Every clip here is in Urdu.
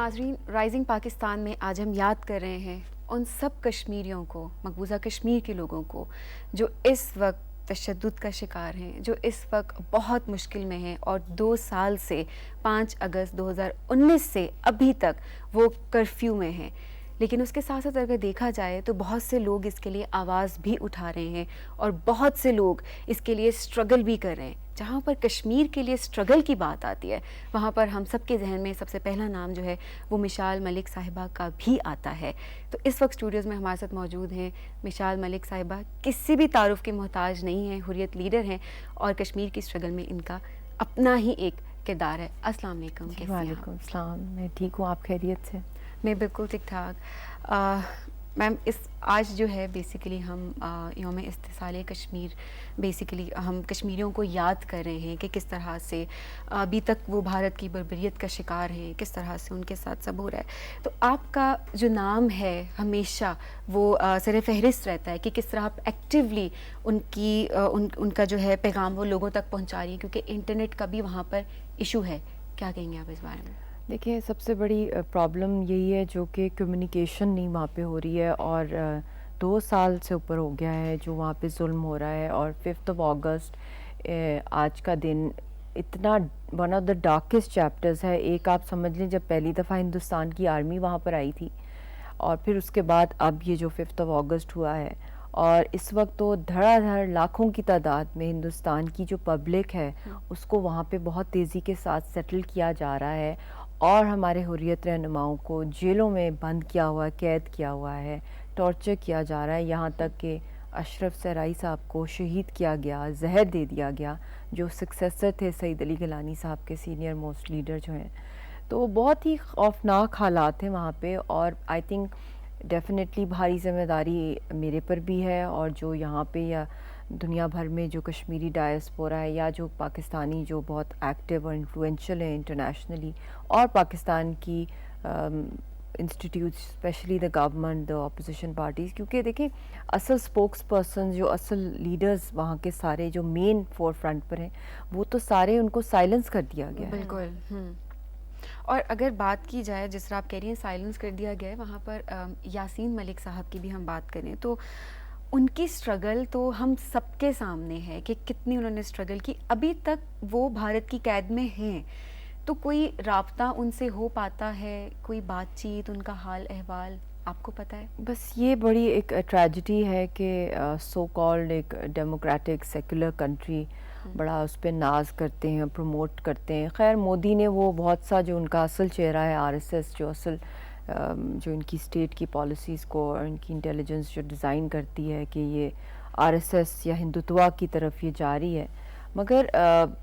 ناظرین، رائزنگ پاکستان میں آج ہم یاد کر رہے ہیں ان سب کشمیریوں کو، مقبوضہ کشمیر کے لوگوں کو جو اس وقت تشدد کا شکار ہیں، جو اس وقت بہت مشکل میں ہیں اور 2 سال سے 5 اگست 2019 سے ابھی تک وہ کرفیو میں ہیں۔ لیکن اس کے ساتھ ساتھ اگر دیکھا جائے تو بہت سے لوگ اس کے لیے آواز بھی اٹھا رہے ہیں اور بہت سے لوگ اس کے لیے اسٹرگل بھی کر رہے ہیں۔ جہاں پر کشمیر کے لیے اسٹرگل کی بات آتی ہے وہاں پر ہم سب کے ذہن میں سب سے پہلا نام جو ہے وہ مشال ملک صاحبہ کا بھی آتا ہے۔ تو اس وقت اسٹوڈیوز میں ہمارے ساتھ موجود ہیں مشال ملک صاحبہ، کسی بھی تعارف کے محتاج نہیں ہیں، حریت لیڈر ہیں اور کشمیر کی اسٹرگل میں ان کا اپنا ہی ایک کردار ہے۔ السلام علیکم۔ کیسے ہیں آپ؟ وعلیکم السلام، میں ٹھیک ہوں، آپ خیریت سے؟ میں بالکل ٹھیک ٹھاک۔ میم آج جو ہے بیسیکلی ہم یوم استحصال کشمیر، بیسیکلی ہم کشمیریوں کو یاد کر رہے ہیں کہ کس طرح سے ابھی تک وہ بھارت کی بربریت کا شکار ہیں، کس طرح سے ان کے ساتھ سب ہو رہا ہے۔ تو آپ کا جو نام ہے ہمیشہ وہ سر فہرست رہتا ہے کہ کس طرح آپ ایکٹیولی ان کا جو ہے پیغام وہ لوگوں تک پہنچا رہی ہیں، کیونکہ انٹرنیٹ کا بھی وہاں پر ایشو ہے۔ کیا کہیں گے آپ اس بارے میں؟ دیکھیں، سب سے بڑی پرابلم یہی ہے جو کہ کمیونیکیشن نہیں وہاں پہ ہو رہی ہے، اور 2 سال سے اوپر ہو گیا ہے جو وہاں پہ ظلم ہو رہا ہے، اور 5 اگست آج کا دن اتنا one of the darkest chapters ہے۔ ایک آپ سمجھ لیں جب پہلی دفعہ ہندوستان کی آرمی وہاں پر آئی تھی، اور پھر اس کے بعد اب یہ جو 5 اگست ہوا ہے، اور اس وقت تو دھڑا دھڑ لاکھوں کی تعداد میں ہندوستان کی جو پبلک ہے اس کو وہاں پہ بہت تیزی کے ساتھ سیٹل کیا جا رہا ہے، اور ہمارے حریت رہنماؤں کو جیلوں میں بند کیا ہوا ہے، قید کیا ہوا ہے، ٹارچر کیا جا رہا ہے، یہاں تک کہ اشرف سرائی صاحب کو شہید کیا گیا، زہر دے دیا گیا، جو سکسیسر تھے سعید علی گیلانی صاحب کے، سینئر موسٹ لیڈر جو ہیں۔ تو بہت ہی خوفناک حالات ہیں وہاں پہ، اور آئی تھنک ڈیفینیٹلی بھاری ذمہ داری میرے پر بھی ہے، اور جو یہاں پہ یا دنیا بھر میں جو کشمیری ڈائسپورا ہے، یا جو پاکستانی جو بہت ایکٹیو اور انفلوئنشل ہیں انٹرنیشنلی، اور پاکستان کی institutes, especially the government, the opposition parties, کیونکہ دیکھیں اصل اسپوکس پرسن جو اصل لیڈرز وہاں کے سارے جو مین فور فرنٹ پر ہیں، وہ تو سارے ان کو سائلنس کر دیا گیا ہے۔ بالکل۔ اور اگر بات کی جائے جس طرح آپ کہہ رہی ہیں سائلنس کر دیا گیا ہے، وہاں پر یاسین ملک صاحب کی بھی ہم بات کریں تو ان کی اسٹرگل تو ہم سب کے سامنے ہے کہ کتنی انہوں نے اسٹرگل کی۔ ابھی تک وہ بھارت کی قید میں ہیں، تو کوئی رابطہ ان سے ہو پاتا ہے؟ کوئی بات چیت، ان کا حال احوال آپ کو پتہ ہے؟ بس یہ بڑی ایک ٹریجڈی ہے کہ سو کالڈ ایک ڈیموکریٹک سیکولر کنٹری بڑا اس پہ ناز کرتے ہیں، پروموٹ کرتے ہیں۔ خیر مودی نے وہ بہت سا جو ان کا اصل چہرہ ہے RSS، جو اصل جو ان کی اسٹیٹ کی پالیسیز کو اور ان کی انٹیلیجنس جو ڈیزائن کرتی ہے کہ یہ RSS یا ہندوتوا کی طرف یہ جا رہی ہے، مگر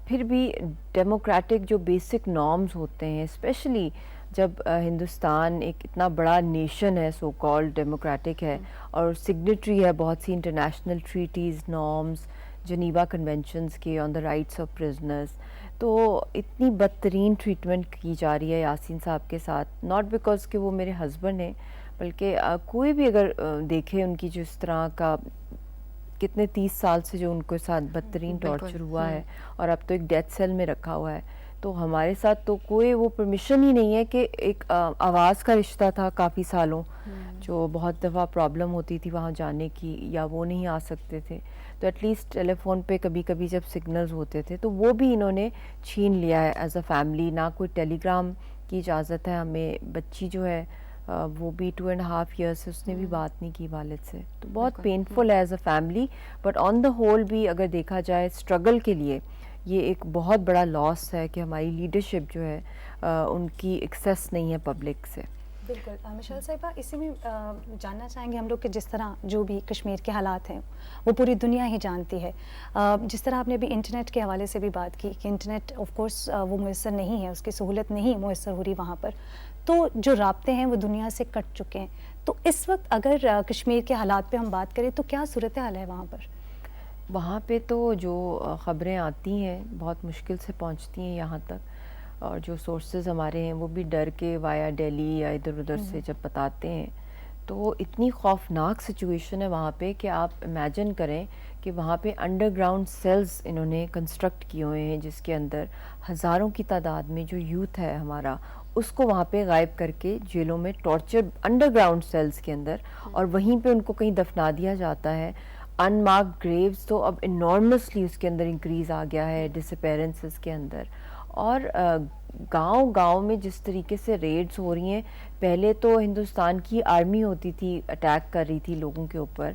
پھر بھی ڈیموکریٹک جو بیسک نارمز ہوتے ہیں، اسپیشلی جب ہندوستان ایک اتنا بڑا نیشن ہے، سو کالڈ ڈیموکریٹک ہے، اور سگنیٹری ہے بہت سی international treaties, norms, Geneva conventions کے on the rights of prisoners, تو اتنی بدترین ٹریٹمنٹ کی جا رہی ہے یاسین صاحب کے ساتھ، ناٹ بیکاز کہ وہ میرے ہسبینڈ ہیں، بلکہ کوئی بھی اگر دیکھے ان کی جو اس طرح کا کتنے 30 سال سے جو ان کے ساتھ بدترین ٹارچر ہوا ہے، اور اب تو ایک ڈیتھ سیل میں رکھا ہوا ہے، تو ہمارے ساتھ تو کوئی وہ پرمیشن ہی نہیں ہے کہ ایک آواز کا رشتہ تھا کافی سالوں، جو بہت دفعہ پرابلم ہوتی تھی وہاں جانے کی، یا وہ نہیں آ سکتے تھے، تو ایٹ لیسٹ ٹیلی فون پہ کبھی کبھی جب سگنلز ہوتے تھے تو وہ بھی انہوں نے چھین لیا ہے ایز اے فیملی۔ نہ کوئی ٹیلی گرام کی اجازت ہے ہمیں، بچی جو ہے وہ بھی 2.5 ایئرس سے اس نے بھی بات نہیں کی والد سے، تو بہت پینفل ہے as a family, but on the whole بھی اگر دیکھا جائے اسٹرگل کے لیے یہ ایک بہت بڑا لاس ہے کہ ہماری لیڈرشپ جو ہے ان کی ایکسیس نہیں ہے پبلک سے۔ بالکل مشال صاحبہ، اسی میں جاننا چاہیں گے ہم لوگ کہ جس طرح جو بھی کشمیر کے حالات ہیں وہ پوری دنیا ہی جانتی ہے، جس طرح آپ نے ابھی انٹرنیٹ کے حوالے سے بھی بات کی کہ انٹرنیٹ آف کورس وہ میسر نہیں ہے، اس کی سہولت نہیں میسر ہو رہی وہاں پر، تو جو رابطے ہیں وہ دنیا سے کٹ چکے ہیں، تو اس وقت اگر کشمیر کے حالات پہ ہم بات کریں تو کیا صورتحال ہے وہاں پر؟ وہاں پہ تو جو خبریں آتی ہیں بہت مشکل سے پہنچتی ہیں یہاں تک، اور جو سورسز ہمارے ہیں وہ بھی ڈر کے وایا دہلی یا ادھر ادھر سے جب بتاتے ہیں تو اتنی خوفناک سچویشن ہے وہاں پہ کہ آپ امیجن کریں کہ وہاں پہ انڈر گراؤنڈ سیلز انہوں نے کنسٹرکٹ کیے ہوئے ہیں جس کے اندر ہزاروں کی تعداد میں جو یوتھ ہے ہمارا اس کو وہاں پہ غائب کر کے جیلوں میں ٹارچر انڈر گراؤنڈ سیلز کے اندر اور وہیں پہ ان کو کہیں دفنا دیا جاتا ہے. ان مارکڈ گریوز تو اب انارمسلی اس کے اندر انکریز آ گیا ہے ڈس اپیرنسز کے اندر. اور گاؤں گاؤں میں جس طریقے سے ریڈز ہو رہی ہیں, پہلے تو ہندوستان کی آرمی ہوتی تھی, اٹیک کر رہی تھی لوگوں کے اوپر,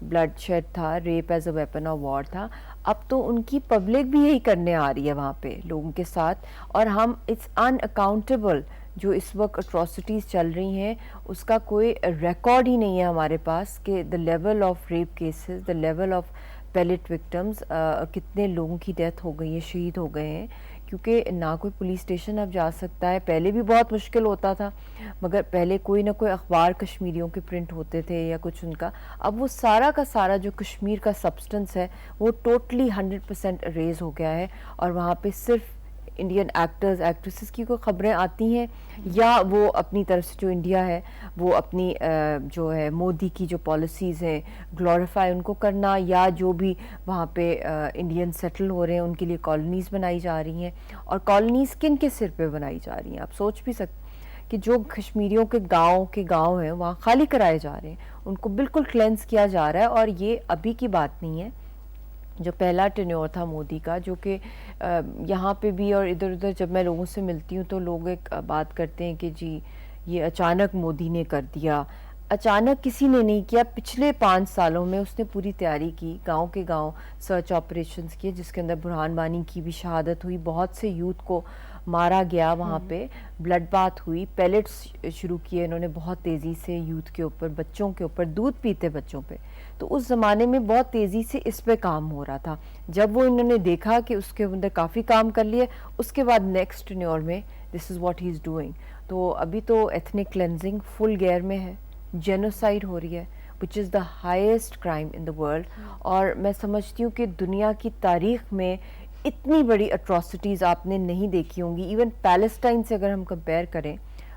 بلڈ شیڈ تھا, rape as a weapon of war تھا. اب تو ان کی پبلک بھی یہی کرنے آ رہی ہے وہاں پہ لوگوں کے ساتھ, اور ہم اٹس ان اکاؤنٹیبل جو اس وقت اٹراسٹیز چل رہی ہیں اس کا کوئی ریکارڈ ہی نہیں ہے ہمارے پاس کہ the level of rape cases, the level of pellet victims, کتنے لوگوں کی ڈیتھ ہو گئی ہے, شہید ہو گئے ہیں. کیونکہ نہ کوئی پولیس اسٹیشن اب جا سکتا ہے. پہلے بھی بہت مشکل ہوتا تھا مگر پہلے کوئی نہ کوئی اخبار کشمیریوں کے پرنٹ ہوتے تھے یا کچھ ان کا. اب وہ سارا کا سارا جو کشمیر کا سبسٹنس ہے وہ ٹوٹلی 100% اریز ہو گیا ہے, اور وہاں پہ صرف انڈین ایکٹرز ایکٹریسز کی کوئی خبریں آتی ہیں یا وہ اپنی طرف سے جو انڈیا ہے وہ اپنی جو ہے مودی کی جو پالیسیز ہیں گلوریفائی ان کو کرنا, یا جو بھی وہاں پہ انڈین سیٹل ہو رہے ہیں ان کے لیے کالونیز بنائی جا رہی ہیں. اور کالونیز کن کے سر پہ بنائی جا رہی ہیں آپ سوچ بھی سکتے کہ جو کشمیریوں کے گاؤں ہیں وہاں خالی کرائے جا رہے ہیں, ان کو بالکل کلینس کیا جا رہا ہے. اور یہ ابھی کی بات نہیں ہے, جو پہلا ٹینیور تھا مودی کا, جو کہ یہاں پہ بھی اور ادھر ادھر جب میں لوگوں سے ملتی ہوں تو لوگ ایک بات کرتے ہیں کہ جی یہ اچانک مودی نے کر دیا. اچانک کسی نے نہیں کیا, پچھلے 5 سالوں میں اس نے پوری تیاری کی, گاؤں کے گاؤں سرچ آپریشنز کیے جس کے اندر برہان وانی کی بھی شہادت ہوئی, بہت سے یوتھ کو مارا گیا وہاں پہ, بلڈ بات ہوئی, پیلٹس شروع کیے انہوں نے بہت تیزی سے یوتھ کے اوپر, بچوں کے اوپر, دودھ پیتے بچوں پہ. تو اس زمانے میں بہت تیزی سے اس پہ کام ہو رہا تھا. جب وہ انہوں نے دیکھا کہ اس کے اندر کافی کام کر لیے, اس کے بعد نیکسٹ ٹینیور میں دس is what he is doing. تو ابھی تو ایتھنک کلینزنگ فل گیئر میں ہے, جینوسائڈ ہو رہی ہے which is the highest crime in the world. اور میں سمجھتی ہوں کہ دنیا کی تاریخ میں اتنی بڑی اٹراسٹیز آپ نے نہیں دیکھی ہوں گی. ایون پیلسٹائن سے اگر ہم کمپیئر کریں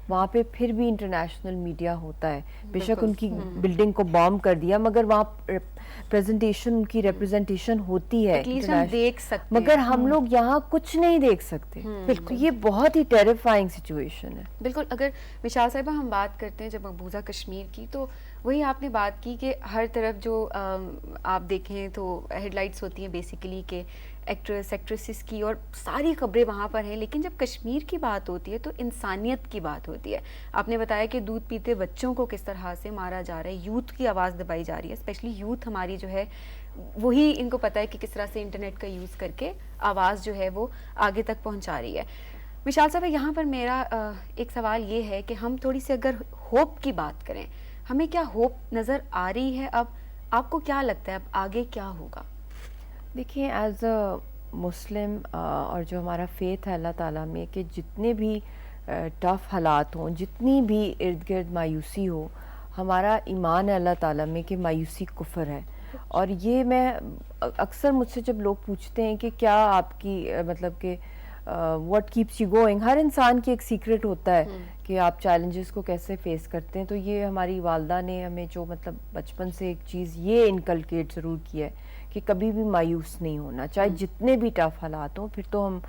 وہاں پہ پھر بھی انٹرنیشنل میڈیا ہوتا ہے, بے شک ان کی بلڈنگ کو بام کر دیا مگر وہاں پریزنٹیشن ان کی ریپرزنٹیشن ہوتی ہے, دیکھ سکتے مگر ہم لوگ یہاں کچھ نہیں دیکھ سکتے. بالکل یہ بہت ہی ٹیریفائنگ سچویشن ہے. بالکل. اگر مشال صاحبہ ہم بات کرتے ہیں جب مقبوضہ کشمیر کی, تو وہی آپ نے بات کی کہ ہر طرف جو آپ دیکھیں تو ہیڈ لائٹس ہوتی ہیں بیسیکلی کہ ایکٹریس ایکٹریسز کی, اور ساری خبریں وہاں پر ہیں. لیکن جب کشمیر کی بات ہوتی ہے تو انسانیت کی بات ہوتی ہے. آپ نے بتایا کہ دودھ پیتے بچوں کو کس طرح سے مارا جا رہا ہے, یوتھ کی آواز دبائی جا رہی ہے, اسپیشلی یوتھ ہماری جو ہے وہی ان کو پتہ ہے کہ کس طرح سے انٹرنیٹ کا یوز کر کے آواز جو ہے وہ آگے تک پہنچا رہی ہے. مشال صاحب یہاں پر میرا ایک سوال یہ ہے کہ ہم تھوڑی سی اگر ہوپ کی بات کریں, ہمیں کیا ہوپ نظر آ رہی ہے اب؟ آپ کو کیا لگتا ہے اب آگے کیا ہوگا؟ دیکھیں ایز اے مسلم اور جو ہمارا فیتھ ہے اللہ تعالیٰ میں, کہ جتنے بھی ٹف حالات ہوں, جتنی بھی ارد گرد مایوسی ہو, ہمارا ایمان ہے اللہ تعالیٰ میں کہ مایوسی کفر ہے. اور یہ میں اکثر مجھ سے جب لوگ پوچھتے ہیں کہ کیا آپ کی مطلب کہ واٹ کیپس یو گوئنگ, ہر انسان کی ایک سیکرٹ ہوتا ہے کہ آپ چیلنجز کو کیسے فیس کرتے ہیں. تو یہ ہماری والدہ نے ہمیں جو مطلب بچپن سے ایک چیز یہ انکلکیٹ ضرور کی ہے کہ کبھی بھی مایوس نہیں ہونا, چاہے جتنے بھی ٹف حالات ہوں. پھر تو ہم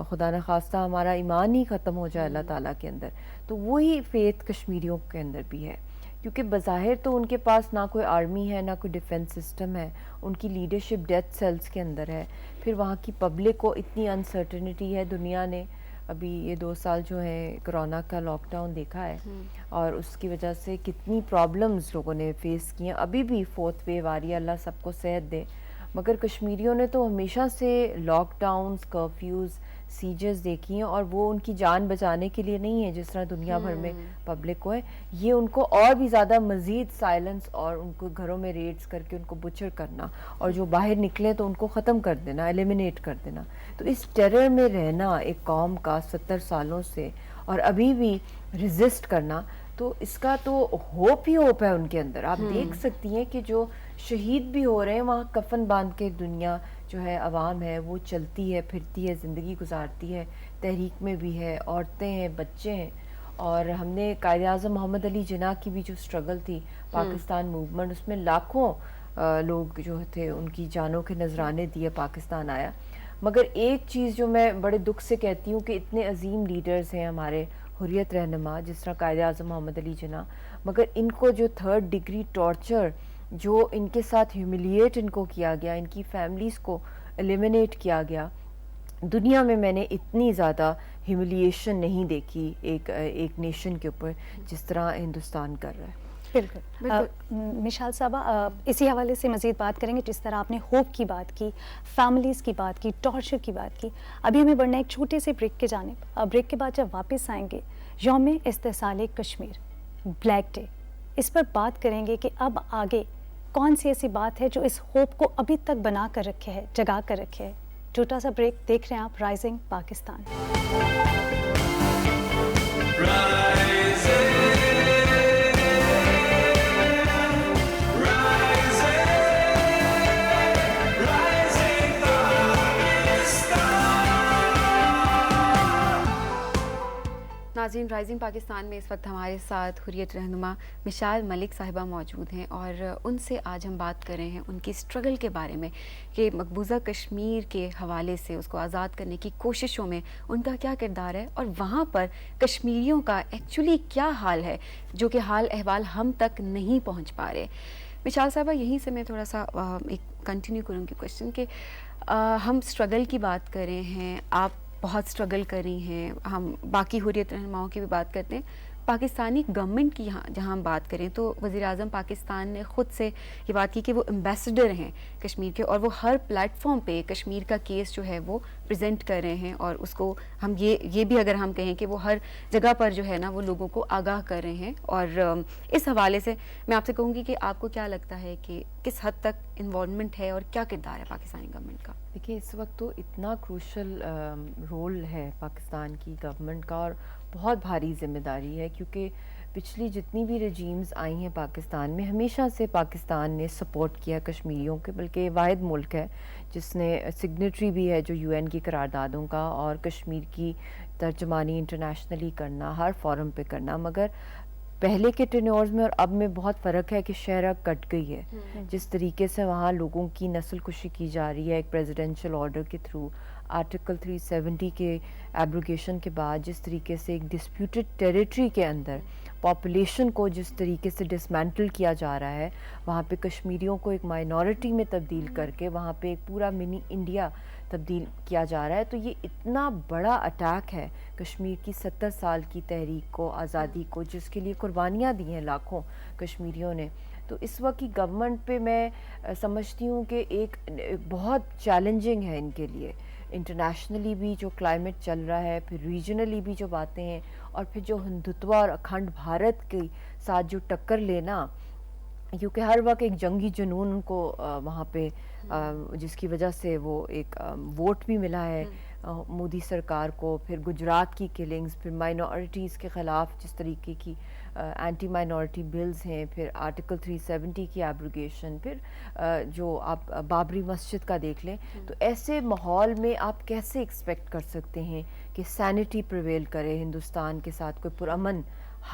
خدا نخواستہ ہمارا ایمان ہی ختم ہو جائے اللہ تعالیٰ کے اندر. تو وہی فیتھ کشمیریوں کے اندر بھی ہے, کیونکہ بظاہر تو ان کے پاس نہ کوئی آرمی ہے, نہ کوئی ڈیفنس سسٹم ہے, ان کی لیڈرشپ ڈیتھ سیلز کے اندر ہے. پھر وہاں کی پبلک کو اتنی انسرٹنٹی ہے. دنیا نے ابھی یہ 2 سال جو ہے کرونا کا لاک ڈاؤن دیکھا ہے, اور اس کی وجہ سے کتنی پرابلمز لوگوں نے فیس کی ہیں. ابھی بھی 4th ویو آ رہی ہے, اللہ سب کو صحت دے. مگر کشمیریوں نے تو ہمیشہ سے لاک ڈاؤنز, کرفیوز, سیجز دیکھی ہیں, اور وہ ان کی جان بچانے کے لیے نہیں ہے جس طرح دنیا بھر میں پبلک کو ہے. یہ ان کو اور بھی زیادہ مزید سائلنس اور ان کو گھروں میں ریڈز کر کے ان کو بچر کرنا, اور جو باہر نکلے تو ان کو ختم کر دینا, ایلیمینیٹ کر دینا. تو اس ٹیرر میں رہنا ایک قوم کا 70 سالوں سے, اور ابھی بھی ریزسٹ کرنا, تو اس کا تو ہوپ ہی ہوپ ہے ان کے اندر. آپ دیکھ سکتی ہیں کہ جو شہید بھی ہو رہے ہیں وہاں کفن باندھ کے دنیا جو ہے عوام ہے وہ چلتی ہے, پھرتی ہے, زندگی گزارتی ہے, تحریک میں بھی ہے, عورتیں ہیں, بچے ہیں. اور ہم نے قائد اعظم محمد علی جناح کی بھی جو اسٹرگل تھی پاکستان موومنٹ، اس میں لاکھوں لوگ جو تھے ان کی جانوں کے نذرانے دیے پاکستان آیا. مگر ایک چیز جو میں بڑے دکھ سے کہتی ہوں کہ اتنے عظیم لیڈرز ہیں ہمارے حریت رہنما جس طرح قائد اعظم محمد علی جناح، مگر ان کو جو 3rd ڈگری ٹارچر جو ان کے ساتھ ہیوملیٹ ان کو کیا گیا، ان کی فیملیز کو ایلیمنیٹ کیا گیا، دنیا میں نے اتنی زیادہ ہیوملیشن نہیں دیکھی ایک نیشن کے اوپر جس طرح ہندوستان کر رہا ہے. بالکل. مشال صاحبہ اسی حوالے سے مزید بات کریں گے. جس طرح آپ نے ہوپ کی بات کی، فیملیز کی بات کی، ٹارچر کی بات کی، ابھی ہمیں بڑھنا ایک چھوٹے سے بریک کے جانب. بریک کے بعد جب واپس آئیں گے یوم استحصال کشمیر، بلیک ڈے، اس پر بات کریں گے کہ اب آگے کون سی ایسی بات ہے جو اس ہوپ کو ابھی تک بنا کر رکھے ہے، جگا کر رکھے ہے. چھوٹا سا بریک. دیکھ رہے ہیں آپ رائزنگ پاکستان. ناظرین، رائزنگ پاکستان میں اس وقت ہمارے ساتھ حریت رہنما مشال ملک صاحبہ موجود ہیں، اور ان سے آج ہم بات کر رہے ہیں ان کی اسٹرگل کے بارے میں کہ مقبوضہ کشمیر کے حوالے سے اس کو آزاد کرنے کی کوششوں میں ان کا کیا کردار ہے، اور وہاں پر کشمیریوں کا ایکچولی کیا حال ہے جو کہ حال احوال ہم تک نہیں پہنچ پا رہے. مشال صاحبہ، یہیں سے میں تھوڑا سا ایک کنٹینیو کروں گی کوشچن کہ ہم اسٹرگل کی بات کر رہے ہیں، آپ بہت اسٹرگل کر رہی ہیں، ہم باقی حریت رہنماؤں کی بھی بات کرتے ہیں. پاکستانی گورنمنٹ کی جہاں ہم بات کریں تو وزیر اعظم پاکستان نے خود سے یہ بات کی کہ وہ ایمبیسڈر ہیں کشمیر کے، اور وہ ہر پلیٹ فارم پہ کشمیر کا کیس جو ہے وہ پریزنٹ کر رہے ہیں، اور اس کو ہم یہ بھی اگر ہم کہیں کہ وہ ہر جگہ پر جو ہے نا وہ لوگوں کو آگاہ کر رہے ہیں. اور اس حوالے سے میں آپ سے کہوں گی کہ آپ کو کیا لگتا ہے کہ کس حد تک انوالومنٹ ہے اور کیا کردار ہے پاکستانی گورنمنٹ کا؟ دیکھیے، اس وقت تو اتنا کروشل رول ہے پاکستان کی گورنمنٹ کا، اور بہت بھاری ذمہ داری ہے، کیونکہ پچھلی جتنی بھی رجیمز آئی ہیں پاکستان میں، ہمیشہ سے پاکستان نے سپورٹ کیا کشمیریوں کے، بلکہ واحد ملک ہے جس نے سگنیٹری بھی ہے جو UN کی قراردادوں کا، اور کشمیر کی ترجمانی انٹرنیشنلی کرنا، ہر فورم پہ کرنا. مگر پہلے کے ٹینیورز میں اور اب میں بہت فرق ہے کہ شہرہ کٹ گئی ہے. جس طریقے سے وہاں لوگوں کی نسل کشی کی جا رہی ہے ایک پریزیڈنشل آرڈر کے تھرو، آرٹیکل 370 کے ایبروگیشن کے بعد، جس طریقے سے ایک ڈسپیوٹڈ ٹیریٹری کے اندر پاپولیشن کو جس طریقے سے ڈسمینٹل کیا جا رہا ہے، وہاں پہ کشمیریوں کو ایک مائنورٹی میں تبدیل کر کے وہاں پہ ایک پورا منی انڈیا تبدیل کیا جا رہا ہے. تو یہ اتنا بڑا اٹیک ہے کشمیر کی 70 سال کی تحریک کو، آزادی کو، جس کے لیے قربانیاں دی ہیں لاکھوں کشمیریوں نے. تو اس وقت کی گورنمنٹ پہ میں سمجھتی ہوں کہ ایک بہت چیلنجنگ ہے ان کے لیے، انٹرنیشنلی بھی جو کلائمیٹ چل رہا ہے، پھر ریجنلی بھی جو باتیں ہیں، اور پھر جو ہندوتوا اور اکھنڈ بھارت کے ساتھ جو ٹکر لینا، کیونکہ ہر وقت ایک جنگی جنون ان کو وہاں پہ جس کی وجہ سے وہ ایک ووٹ بھی ملا ہے مودی سرکار کو. پھر گجرات کی کلنگز، پھر مائنورٹیز کے خلاف جس طریقے کی اینٹی مائنورٹی بلز ہیں، پھر آرٹیکل 370 کی ایبروگیشن، پھر جو آپ بابری مسجد کا دیکھ لیں. تو ایسے ماحول میں آپ کیسے ایکسپیکٹ کر سکتے ہیں کہ سینٹی پریویل کرے، ہندوستان کے ساتھ کوئی پرامن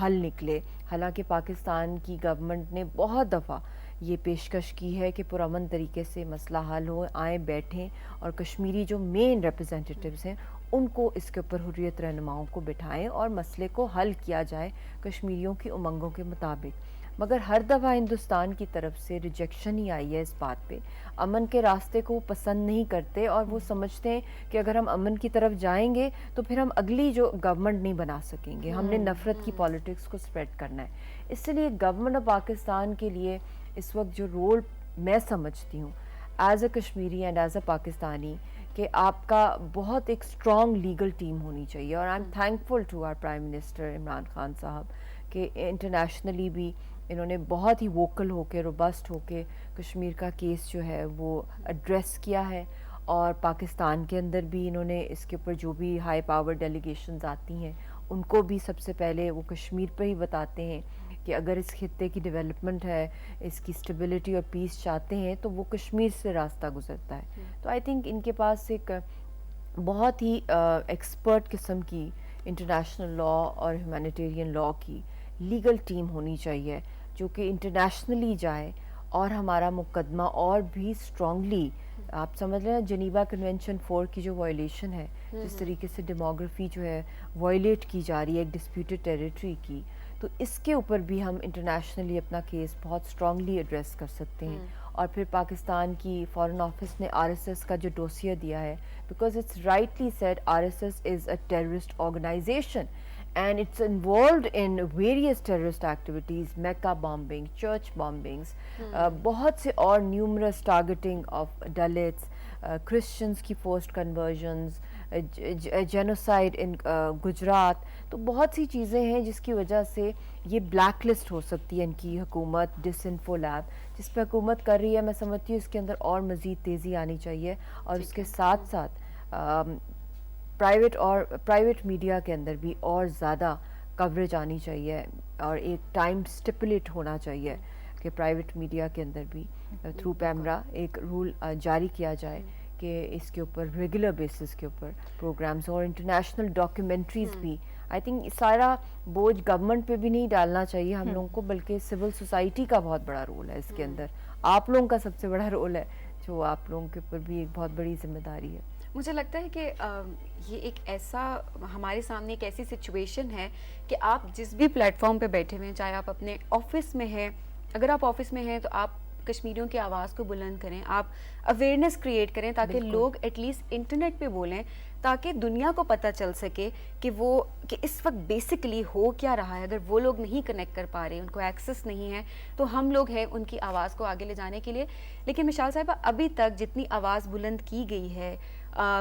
حل نکلے؟ حالانکہ پاکستان کی گورنمنٹ نے بہت دفعہ یہ پیشکش کی ہے کہ پرامن طریقے سے مسئلہ حل ہو، آئیں بیٹھیں، اور کشمیری جو مین ریپرزینٹیٹیوز ہیں ان کو اس کے اوپر حریت رہنماؤں کو بٹھائیں اور مسئلے کو حل کیا جائے کشمیریوں کی امنگوں کے مطابق. مگر ہر دفعہ ہندوستان کی طرف سے ریجیکشن ہی آئی ہے اس بات پہ. امن کے راستے کو وہ پسند نہیں کرتے، اور وہ سمجھتے ہیں کہ اگر ہم امن کی طرف جائیں گے تو پھر ہم اگلی جو گورنمنٹ نہیں بنا سکیں گے، ہم نے نفرت کی پالیٹکس کو سپریڈ کرنا ہے. اس لیے گورنمنٹ آف پاکستان کے لیے اس وقت جو رول میں سمجھتی ہوں as a Kashmiri and as a Pakistani, کہ آپ کا بہت ایک اسٹرانگ لیگل ٹیم ہونی چاہیے. اور I am thankful to our prime minister Imran Khan صاحب کہ انٹرنیشنلی بھی انہوں نے بہت ہی ووکل ہو کے، روبسٹ ہو کے کشمیر کا کیس جو ہے وہ ایڈریس کیا ہے. اور پاکستان کے اندر بھی انہوں نے اس کے اوپر جو بھی ہائی پاور ڈیلیگیشنز آتی ہیں ان کو بھی سب سے پہلے وہ کشمیر پہ ہی بتاتے ہیں کہ اگر اس خطے کی ڈیولپمنٹ ہے، اس کی اسٹیبلٹی اور پیس چاہتے ہیں تو وہ کشمیر سے راستہ گزرتا ہے. تو آئی تھنک ان کے پاس ایک بہت ہی ایکسپرٹ قسم کی انٹرنیشنل لا اور ہیومینیٹیرین لا کی لیگل ٹیم ہونی چاہیے جو کہ انٹرنیشنلی جائے اور ہمارا مقدمہ اور بھی اسٹرانگلی، آپ سمجھ رہے ہیں جنیوا کنونشن 4 کی جو وائلیشن ہے، جس طریقے سے ڈیموگرافی جو ہے وائلیٹ کی جا رہی ہے ایک ڈسپیوٹڈ ٹیریٹری کی، تو اس کے اوپر بھی ہم انٹرنیشنلی اپنا کیس بہت اسٹرانگلی ایڈریس کر سکتے ہیں. اور پھر پاکستان کی فارن آفس نے آر ایس ایس کا جو ڈوسیہ دیا ہے، because it's rightly said R S S is a terrorist organisation and it's involved in various terrorist activities, Mecca bombing, church bombings, بہت سے اور numerous targeting of Dalits, Christians کی forced conversions, genocide in Gujarat. تو بہت سی چیزیں ہیں جس کی وجہ سے یہ بلیک لسٹ ہو سکتی ہے ان کی حکومت ڈس انفو لیب جس پہ حکومت کر رہی ہے. میں سمجھتی ہوں اس کے اندر اور مزید تیزی آنی چاہیے اور اس کے ساتھ ساتھ پرائیویٹ میڈیا کے اندر بھی اور زیادہ کوریج آنی چاہیے اور ایک ٹائم سٹیپولیٹ ہونا چاہیے کہ پرائیویٹ میڈیا کے اندر بھی تھرو پیمرا ایک رول جاری کیا جائے کہ اس کے اوپر ریگولر بیسس کے اوپر پروگرامز اور انٹرنیشنل ڈاکیومنٹریز بھی. آئی تھنک سارا بوجھ گورنمنٹ پہ بھی نہیں ڈالنا چاہیے ہم لوگوں کو، بلکہ سول سوسائٹی کا بہت بڑا رول ہے اس کے اندر. آپ لوگوں کا سب سے بڑا رول ہے جو آپ لوگوں کے اوپر بھی ایک بہت بڑی ذمہ داری ہے. مجھے لگتا ہے کہ یہ ایک ایسا ہمارے سامنے ایک ایسی سچویشن ہے کہ آپ جس بھی پلیٹ فارم پہ بیٹھے ہوئے ہیں، چاہے آپ اپنے آفس میں ہیں، اگر آپ آفس میں ہیں تو آپ کشمیریوں کی آواز کو بلند کریں، آپ اویئرنیس کریٹ کریں تاکہ لوگ ایٹ لیسٹ انٹرنیٹ پہ بولیں، تاکہ دنیا کو پتہ چل سکے کہ اس وقت بیسکلی ہو کیا رہا ہے. اگر وہ لوگ نہیں کنیکٹ کر پا رہے، ان کو ایکسیس نہیں ہے، تو ہم لوگ ہیں ان کی آواز کو آگے لے جانے کے لیے. لیکن مشال صاحبہ ابھی تک جتنی آواز بلند کی گئی ہے،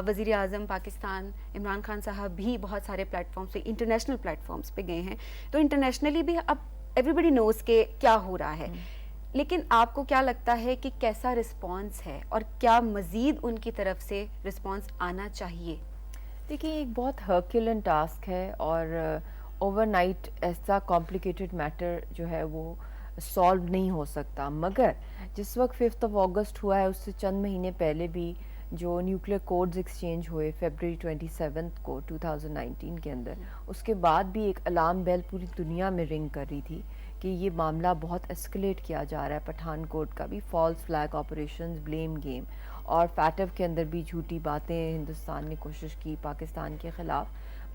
وزیر اعظم پاکستان عمران خان صاحب بھی بہت سارے پلیٹ فارمس پہ، انٹرنیشنل پلیٹ فارمس پہ گئے ہیں، تو انٹرنیشنلی بھی اب ایوری بڈی نوز کہ کیا ہو رہا ہے. لیکن آپ کو کیا لگتا ہے کہ کیسا رسپانس ہے اور کیا مزید ان کی طرف سے رسپانس آنا چاہیے؟ دیکھیے ایک بہت ہرکیولن ٹاسک ہے اور اوور نائٹ ایسا کمپلیکیٹڈ میٹر جو ہے وہ سالو نہیں ہو سکتا. مگر جس وقت 5 اگست ہوا ہے اس سے چند مہینے پہلے بھی جو نیوکلیئر کوڈز ایکسچینج ہوئے فیبرری 27 کو 2019 کے اندر، اس کے بعد بھی ایک الارم بیل پوری دنیا میں رنگ کر رہی تھی کہ یہ معاملہ بہت ایسکلیٹ کیا جا رہا ہے. پٹھان کوٹ کا بھی false flag operations, blame game, اور فیٹو کے اندر بھی جھوٹی باتیں ہندوستان نے کوشش کی پاکستان کے خلاف.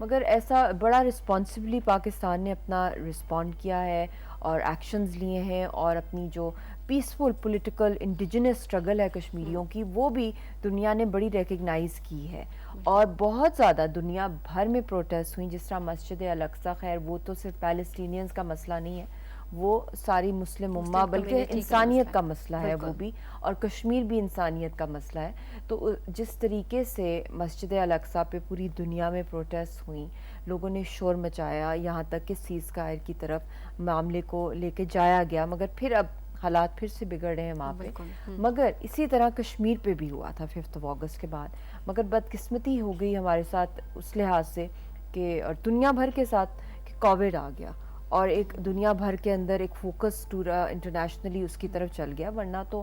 مگر ایسا بڑا رسپانسبلی پاکستان نے اپنا رسپونڈ کیا ہے اور ایکشنز لیے ہیں اور اپنی جو پیسفل پولیٹیکل انڈیجنس اسٹرگل ہے کشمیریوں کی وہ بھی دنیا نے بڑی ریکگنائز کی ہے. اور بہت زیادہ دنیا بھر میں پروٹیسٹ ہوئیں، جس طرح مسجد الاقصی. خیر وہ تو صرف پیلسٹینینز کا مسئلہ نہیں ہے، وہ ساری مسلم امہ بلکہ انسانیت کا مسئلہ ہے وہ بھی، اور کشمیر بھی انسانیت کا مسئلہ ہے. تو جس طریقے سے مسجد الاقصی پہ پوری دنیا میں پروٹیسٹ ہوئیں، لوگوں نے شور مچایا، یہاں تک کہ سیز فائر کی طرف معاملے کو لے کے جایا گیا، مگر پھر اب حالات پھر سے بگڑ رہے ہیں وہاں پہ. مگر اسی طرح کشمیر پہ بھی ہوا تھا 5 اگست کے بعد. مگر بدقسمتی ہو گئی ہمارے ساتھ اس لحاظ سے کہ اور دنیا بھر کے ساتھ کہ کووڈ آ گیا اور ایک دنیا بھر کے اندر ایک فوکس انٹرنیشنلی اس کی طرف چل گیا. ورنہ تو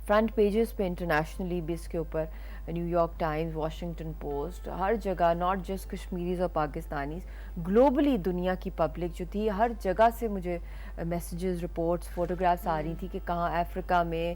فرنٹ پیجز پہ انٹرنیشنلی بھی اس کے اوپر New York Times, Washington Post, ہر جگہ، ناٹ جسٹ کشمیریز اور پاکستانیز، گلوبلی دنیا کی پبلک جو تھی ہر جگہ سے مجھے میسیجز، رپورٹس، فوٹوگرافس آ رہی تھی کہ کہاں افریقہ میں،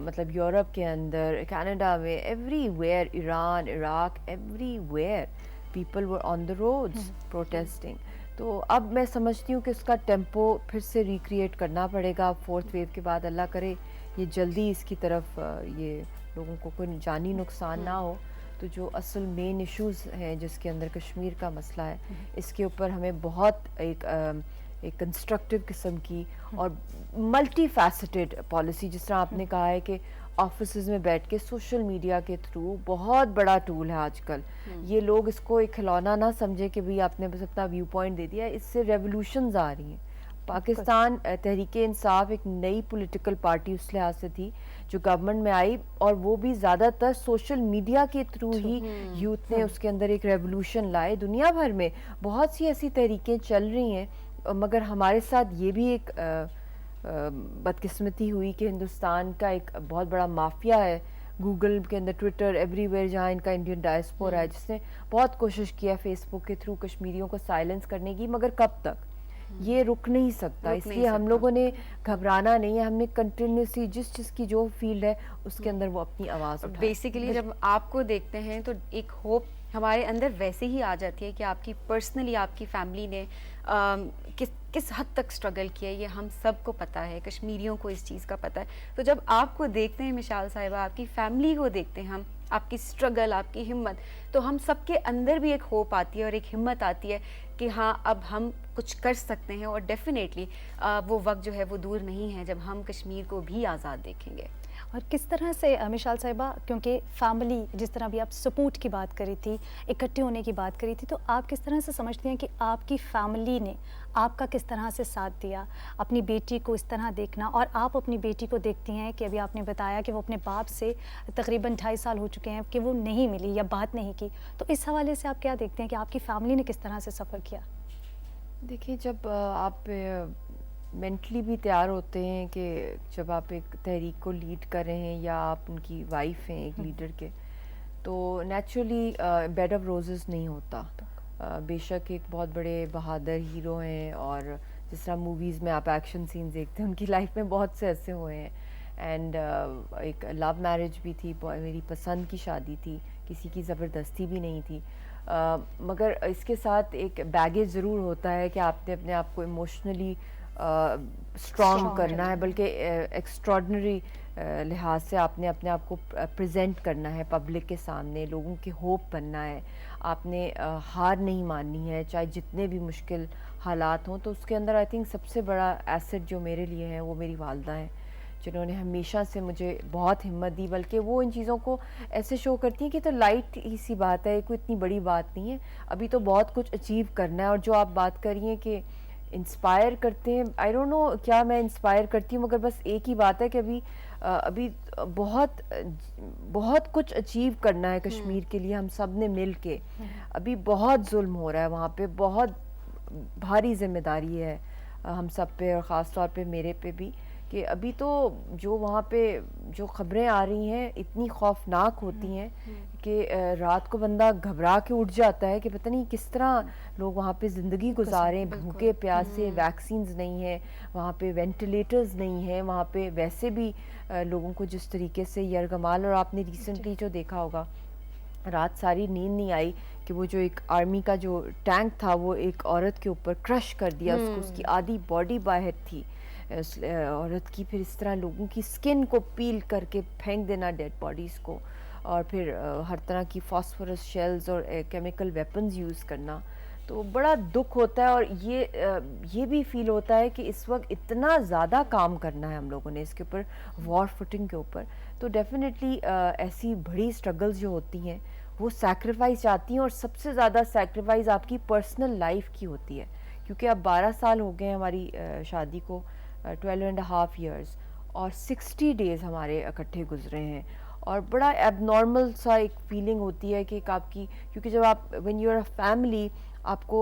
مطلب یورپ کے اندر، کینیڈا میں، every where, Iran, Iraq, every where people were on the roads protesting. تو اب میں سمجھتی ہوں کہ اس کا ٹیمپو پھر سے ریکریٹ کرنا پڑے گا 4th ویو کے بعد. اللہ کرے یہ جلدی اس کی طرف یہ لوگوں کو کوئی جانی نقصان نہ ہو. تو جو اصل مین ایشوز ہیں جس کے اندر کشمیر کا مسئلہ ہے، اس کے اوپر ہمیں بہت ایک کنسٹرکٹیو قسم کی اور ملٹی فیسٹڈ پالیسی، جس طرح آپ نے کہا ہے کہ آفیسز میں بیٹھ کے سوشل میڈیا کے تھرو بہت بڑا ٹول ہے آج کل. یہ لوگ اس کو ایک کھلونا نہ سمجھے کہ بھئی آپ نے بس اپنا ویو پوائنٹ دے دیا. اس سے ریولوشنز آ رہی ہیں. پاکستان تحریک انصاف ایک نئی پولیٹیکل پارٹی اس لحاظ سے تھی جو گورنمنٹ میں آئی، اور وہ بھی زیادہ تر سوشل میڈیا کے تھرو ہی یوتھ نے اس کے اندر ایک ریولوشن لائے. دنیا بھر میں بہت سی ایسی تحریکیں چل رہی ہیں، مگر ہمارے ساتھ یہ بھی ایک بدقسمتی ہوئی کہ ہندوستان کا ایک بہت بڑا مافیا ہے گوگل کے اندر، ٹویٹر، ایوری ویئر جہاں ان کا انڈین ڈائسپورا ہے، جس نے بہت کوشش کیا فیس بک کے تھرو کشمیریوں کو سائلنس کرنے کی، مگر کب تک؟ یہ رک نہیں سکتا. اس لیے ہم لوگوں نے گھبرانا نہیں ہے، ہم نے کنٹینیوسلی جس چیز کی جو فیلڈ ہے اس کے اندر وہ اپنی آواز اٹھائے. بیسیکلی جب آپ کو دیکھتے ہیں تو ایک ہوپ ہمارے اندر ویسے ہی آ جاتی ہے کہ آپ کی پرسنلی آپ کی فیملی نے کس حد تک اسٹرگل کیا ہے، یہ ہم سب کو پتہ ہے، کشمیریوں کو اس چیز کا پتہ ہے. تو جب آپ کو دیکھتے ہیں مشال صاحبہ، آپ کی فیملی کو دیکھتے ہیں ہم، آپ کی اسٹرگل، آپ کی ہمت، تو ہم سب کے اندر بھی ایک ہوپ آتی ہے اور ایک ہمت آتی ہے کہ ہاں اب ہم کچھ کر سکتے ہیں. اور ڈیفینیٹلی وہ وقت جو ہے وہ دور نہیں ہے جب ہم کشمیر کو بھی آزاد دیکھیں گے. اور کس طرح سے مشال صاحبہ، کیونکہ فیملی جس طرح بھی آپ سپورٹ کی بات کری تھی، اکٹھے ہونے کی بات کری تھی، تو آپ کس طرح سے سمجھتے ہیں کہ آپ کی فیملی نے آپ کا کس طرح سے ساتھ دیا، اپنی بیٹی کو اس طرح دیکھنا، اور آپ اپنی بیٹی کو دیکھتی ہیں کہ ابھی آپ نے بتایا کہ وہ اپنے باپ سے تقریباً 2.5 سال ہو چکے ہیں کہ وہ نہیں ملی یا بات نہیں کی، تو اس حوالے سے آپ کیا دیکھتے ہیں کہ آپ کی فیملی نے کس طرح سے سفر کیا؟ دیکھیے، جب آپ مینٹلی بھی تیار ہوتے ہیں کہ جب آپ ایک تحریک کو لیڈ کر رہے ہیں یا آپ ان کی وائف ہیں ایک لیڈر کے، تو نیچرلی بیڈ آف روزز نہیں ہوتا. بے شک ایک بہت بڑے بہادر ہیرو ہیں، اور جس طرح موویز میں آپ ایکشن سینز دیکھتے ہیں ان کی لائف میں بہت سے ایسے ہوئے ہیں. اینڈ ایک لو میرج بھی تھی، میری پسند کی شادی تھی، کسی کی زبردستی بھی نہیں تھی. مگر اس کے ساتھ ایک بیگیج ضرور ہوتا ہے کہ آپ نے اپنے آپ کو ایموشنلی اسٹرانگ کرنا ہے، بلکہ ایکسٹراڈنری لحاظ سے آپ نے اپنے آپ کو پریزنٹ کرنا ہے پبلک کے سامنے، لوگوں کے ہوپ بننا ہے. آپ نے ہار نہیں ماننی ہے چاہے جتنے بھی مشکل حالات ہوں. تو اس کے اندر آئی تھنک سب سے بڑا ایسٹ جو میرے لیے ہے وہ میری والدہ ہیں، جنہوں نے ہمیشہ سے مجھے بہت ہمت دی، بلکہ وہ ان چیزوں کو ایسے شو کرتی ہیں کہ تو لائٹ ہی سی بات ہے، کوئی اتنی بڑی بات نہیں ہے، ابھی تو بہت کچھ اچیو کرنا ہے. اور جو آپ بات کری ہیں کہ انسپائر کرتے ہیں، آئی ڈونٹ نو کیا میں انسپائر کرتی ہوں، مگر بس ایک ہی بات ہے کہ ابھی بہت کچھ اچیو کرنا ہے کشمیر کے لیے ہم سب نے مل کے. ابھی بہت ظلم ہو رہا ہے وہاں پہ، بہت بھاری ذمہ داری ہے ہم سب پہ، اور خاص طور پہ میرے پہ بھی، کہ ابھی تو جو وہاں پہ جو خبریں آ رہی ہیں اتنی خوفناک ہوتی ہیں کہ رات کو بندہ گھبرا کے اٹھ جاتا ہے کہ پتہ نہیں کس طرح لوگ وہاں پہ زندگی گزاریں، بھوکے پیاسے، ویکسینز نہیں ہیں وہاں پہ، وینٹیلیٹرز نہیں ہیں وہاں پہ، ویسے بھی لوگوں کو جس طریقے سے یرغمال. اور آپ نے ریسنٹلی جو دیکھا ہوگا، رات ساری نیند نہیں آئی کہ وہ جو ایک آرمی کا جو ٹینک تھا وہ ایک عورت کے اوپر کرش کر دیا، اس کو، اس کی آدھی باڈی باہر تھی اس عورت کی، پھر اس طرح لوگوں کی سکن کو پیل کر کے پھینک دینا ڈیڈ باڈیز کو، اور پھر ہر طرح کی فاسفورس شیلز اور کیمیکل ویپنز یوز کرنا. تو بڑا دکھ ہوتا ہے. اور یہ بھی فیل ہوتا ہے کہ اس وقت اتنا زیادہ کام کرنا ہے ہم لوگوں نے اس کے اوپر، وار فوٹنگ کے اوپر. تو ڈیفینیٹلی ایسی بڑی اسٹرگلز جو ہوتی ہیں وہ سیکریفائز چاہتی ہیں، اور سب سے زیادہ سیکریفائز آپ کی پرسنل لائف کی ہوتی ہے، کیونکہ اب 12 سال ہو گئے ہیں ہماری شادی کو، 12.5 years، اور 60 days ہمارے اکٹھے گزرے ہیں. اور بڑا ایب نارمل سا ایک فیلنگ ہوتی ہے کہ آپ کی، کیونکہ جب آپ when you are a family, آپ کو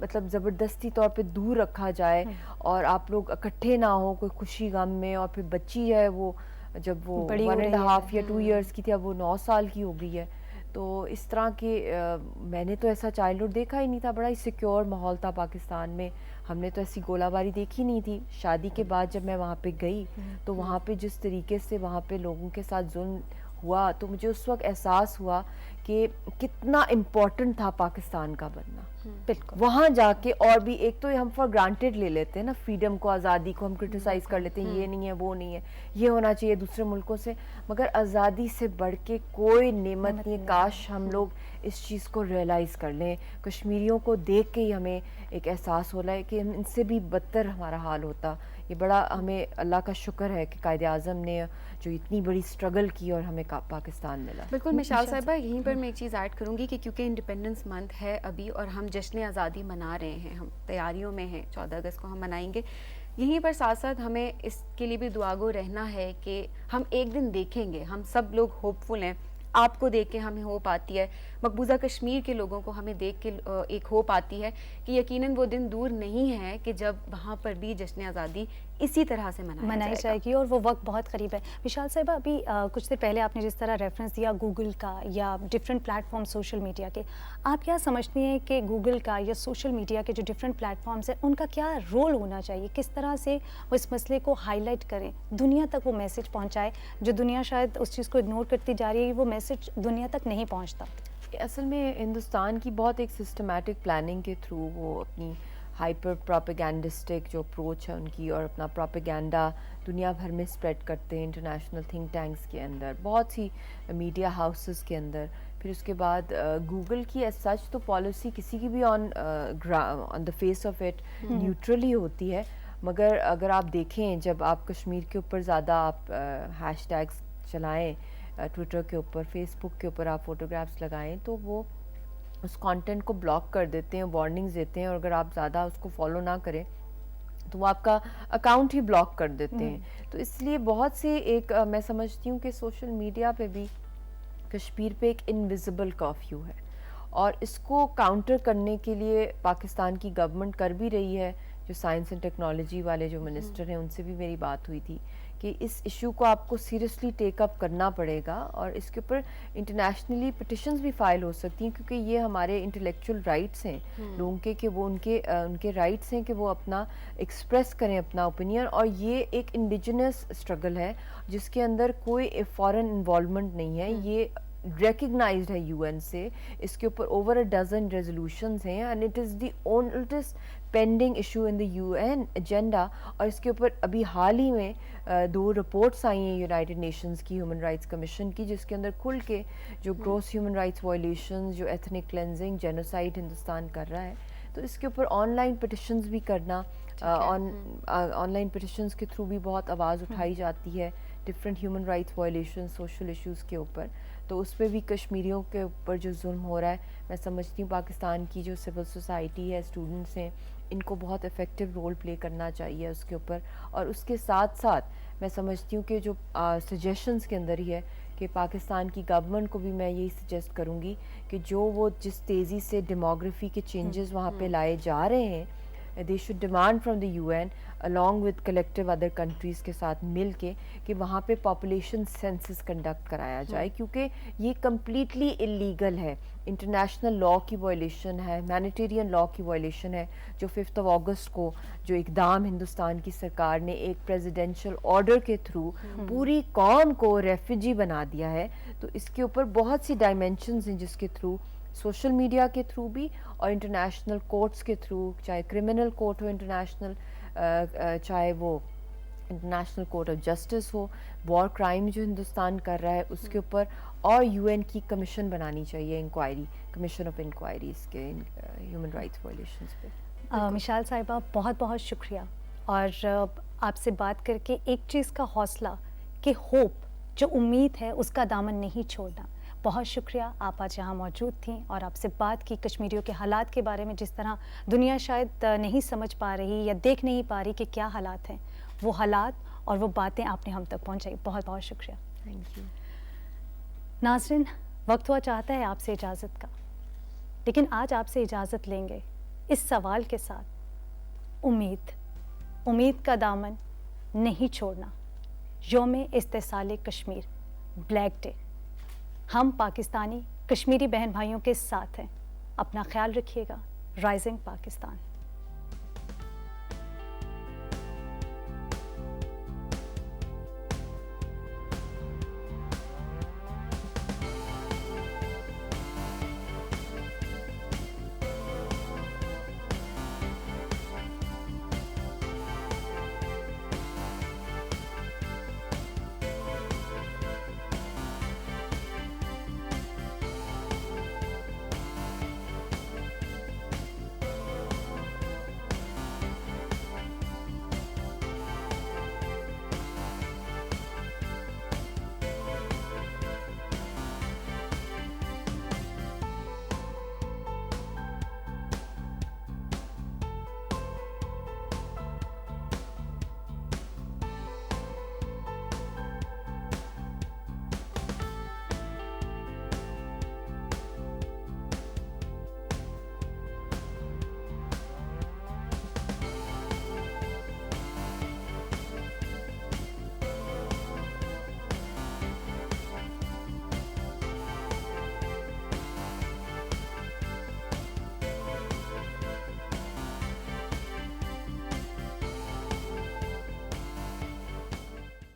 مطلب زبردستی طور پہ دور رکھا جائے اور آپ لوگ اکٹھے نہ ہوں کوئی خوشی غم میں، اور پھر بچی ہے وہ جب وہ 1.5 یا 2 years کی تھی، اب وہ 9 سال کی ہو گئی ہے. تو اس طرح کے میں نے تو ایسا چائلڈہڈ دیکھا ہی نہیں تھا، بڑا ہی سیکیور ماحول تھا پاکستان میں، ہم نے تو ایسی گولہ باری دیکھی نہیں تھی. شادی کے بعد جب میں وہاں پہ گئی تو وہاں پہ جس طریقے سے وہاں پہ لوگوں کے ساتھ ظلم ہوا، تو مجھے اس وقت احساس ہوا کہ کتنا امپورٹنٹ تھا پاکستان کا بننا. بالکل وہاں جا کے، اور بھی ایک تو ہم فار گرانٹیڈ لے لیتے ہیں نا فریڈم کو، آزادی کو ہم کرٹیسائز کر لیتے ہیں، یہ نہیں ہے وہ نہیں ہے، یہ ہونا چاہیے دوسرے ملکوں سے، مگر آزادی سے بڑھ کے کوئی نعمت نہیں. کاش ہم لوگ اس چیز کو ریئلائز کر لیں. کشمیریوں کو دیکھ کے ہی ہمیں ایک احساس ہو رہا ہے کہ ان سے بھی بدتر ہمارا حال ہوتا. یہ بڑا ہمیں اللہ کا شکر ہے کہ قائد اعظم نے جو اتنی بڑی اسٹرگل کی اور ہمیں پاکستان ملا. بالکل مشال صاحبہ، یہیں پر میں ایک چیز ایڈ کروں گی کہ کیونکہ انڈیپینڈنس منتھ ہے ابھی اور ہم جشن آزادی منا رہے ہیں، ہم تیاریوں میں ہیں، 14 اگست کو ہم منائیں گے. یہیں پر ساتھ ساتھ ہمیں اس کے لیے بھی دعا گو رہنا ہے کہ ہم ایک دن دیکھیں گے، ہم سب لوگ ہوپ فل ہیں، آپ کو دیکھ کے ہمیں ہوپ آتی ہے، مقبوضہ کشمیر کے لوگوں کو ہمیں دیکھ کے ایک ہوپ آتی ہے کہ یقیناً وہ دن دور نہیں ہے کہ جب وہاں پر بھی جشن آزادی اسی طرح سے منائی جائے گی، اور وہ وقت بہت قریب ہے. وشال صاحبہ، ابھی کچھ دیر پہلے آپ نے جس طرح ریفرنس دیا گوگل کا یا different plate form social media کے، آپ کیا سمجھتی ہیں کہ گوگل کا یا سوشل میڈیا کے جو ڈفرینٹ پلیٹ فارمز ہیں ان کا کیا رول ہونا چاہیے؟ کس طرح سے وہ اس مسئلے کو ہائی لائٹ کریں، دنیا تک وہ میسج پہنچائے؟ جو دنیا شاید اس چیز کو اگنور کرتی جا رہی ہے، وہ میسج دنیا تک نہیں پہنچتا. اصل میں ہندوستان کی بہت ایک سسٹمیٹک پلاننگ کے تھرو وہ اپنی ہائپر پروپیگینڈسٹک جو اپروچ ہے ان کی، اور اپنا پروپیگینڈا دنیا بھر میں اسپریڈ کرتے ہیں انٹرنیشنل تھنک ٹینکس کے اندر، بہت سی میڈیا ہاؤسز کے اندر. پھر اس کے بعد گوگل کی ایز سچ تو پالیسی کسی کی بھی on the face of it neutrally ہوتی ہے، مگر اگر آپ دیکھیں جب آپ کشمیر کے اوپر زیادہ آپ ہیش ٹیگس چلائیں، ٹویٹر کے اوپر، فیس بک کے اوپر آپ فوٹوگرافس لگائیں تو وہ اس کانٹینٹ کو بلاک کر دیتے ہیں، وارننگز دیتے ہیں، اور اگر آپ زیادہ اس کو فالو نہ کریں تو وہ آپ کا اکاؤنٹ ہی بلاک کر دیتے ہیں. تو اس لیے بہت سے ایک میں سمجھتی ہوں کہ سوشل میڈیا پہ بھی کشمیر پہ ایک انویزیبل کرفیو ہے، اور اس کو کاؤنٹر کرنے کے لیے پاکستان کی گورنمنٹ کر بھی رہی ہے. جو سائنس اینڈ ٹیکنالوجی والے جو منسٹر ہیں ان سے بھی میری بات ہوئی تھی کہ اس ایشو کو آپ کو سیریسلی ٹیک اپ کرنا پڑے گا، اور اس کے اوپر انٹرنیشنلی پٹیشنز بھی فائل ہو سکتی ہیں، کیونکہ یہ ہمارے انٹلیکچوئل رائٹس ہیں لوگوں کے، کہ وہ ان کے رائٹس ہیں کہ وہ اپنا ایکسپریس کریں اپنا اوپینین. اور یہ ایک انڈیجنس اسٹرگل ہے جس کے اندر کوئی فارن انوالومنٹ نہیں ہے، یہ ریکگنائزڈ ہے یو این سے. اس کے اوپر اوور اے ڈزن ریزولوشنز ہیں، and it is the oldest pending issue in the U N agenda. اور اس کے اوپر ابھی حال ہی میں 2 رپورٹس آئی ہیں یونائٹڈ نیشنز کی ہیومن رائٹس کمیشن کی، جس کے اندر کھل کے جو گروس ہیومن رائٹس وائلیشنز، جو ایتھنک کلینزنگ، جینوسائڈ ہندوستان کر رہا ہے. تو اس کے اوپر آن لائن پٹیشنز بھی کرنا، آن لائن پٹیشنز کے تھرو بھی بہت آواز اٹھائی جاتی ہے different human rights violation, social issues کے اوپر. تو اس پہ بھی کشمیریوں کے اوپر جو ظلم ہو رہا ہے، میں سمجھتی ہوں پاکستان کی جو سول سوسائٹی ہے، اسٹوڈنٹس ہیں، ان کو بہت افیکٹو رول پلے کرنا چاہیے اس کے اوپر. اور اس کے ساتھ ساتھ میں سمجھتی ہوں کہ جو سجیشنز کے اندر ہی ہے کہ پاکستان کی گورنمنٹ کو بھی میں یہی سجیسٹ کروں گی کہ جو وہ جس تیزی سے ڈیموگرافی کے چینجز وہاں پہ لائے جا رہے ہیں، they should demand from the UN along with collective other countries کے ساتھ مل کے کہ وہاں پہ پاپولیشن سینسس کنڈکٹ کرایا جائے، کیونکہ یہ کمپلیٹلی اللیگل ہے، انٹرنیشنل لا کی وائلیشن ہے، ہیومینیٹیرین لا کی وائلیشن ہے. جو 5 اگست کو جو اقدام ہندوستان کی سرکار نے ایک پریزیڈینشل آرڈر کے تھرو پوری قوم کو ریفیوجی بنا دیا ہے، تو اس کے اوپر بہت سی ڈائمینشنز ہیں جس کے تھرو سوشل میڈیا کے تھرو بھی اور انٹرنیشنل کورٹس کے تھرو، چاہے کرمنل کورٹ ہو انٹرنیشنل، چاہے وہ انٹرنیشنل کورٹ آف جسٹس ہو، وار کرائم جو ہندوستان کر رہا ہے اس کے اوپر، اور یو این کی کمیشن بنانی چاہیے، انکوائری، کمیشن آف انکوائری اس کے ہیومن رائٹس وائلیشنز پہ. مشال صاحبہ، بہت بہت شکریہ. اور آپ سے بات کر کے ایک چیز کا حوصلہ کہ ہوپ، جو امید ہے اس کا دامن نہیں چھوڑنا. بہت شکریہ، آپ آج یہاں موجود تھیں اور آپ سے بات کی کشمیریوں کے حالات کے بارے میں، جس طرح دنیا شاید نہیں سمجھ پا رہی یا دیکھ نہیں پا رہی کہ کیا حالات ہیں، وہ حالات اور وہ باتیں آپ نے ہم تک پہنچائی. بہت بہت شکریہ. Thank you. ناظرین، وقت ہوا چاہتا ہے آپ سے اجازت کا، لیکن آج آپ سے اجازت لیں گے اس سوال کے ساتھ: امید کا دامن نہیں چھوڑنا. یوم استحصال کشمیر، بلیک ڈے. ہم پاکستانی کشمیری بہن بھائیوں کے ساتھ ہیں. اپنا خیال رکھیے گا. رائزنگ پاکستان.